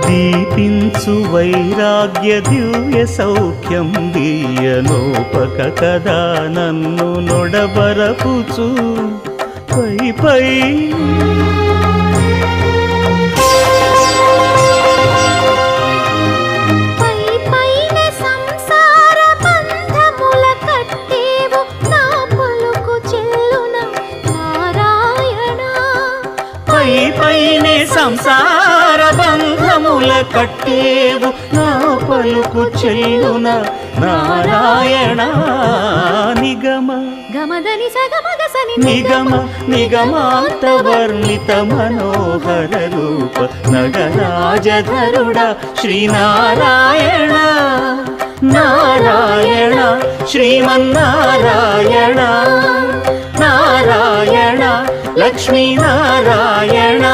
దీపించు వైరాగ్య దివ్య సౌఖ్యం దీయనోపక కదా నన్ను నొడబరపుచు పై పై పైనే సంసార బంధముల కట్టేవు నా పలుకు చెల్లున నారాయణ నిగమ నిగమ నిగమాంత వర్ణిత మనోహర రూప నగరాజధరుడ శ్రీనారాయణ నారాయణ శ్రీమన్నారాయణ నారాయణ లక్ష్మీ నారాయణ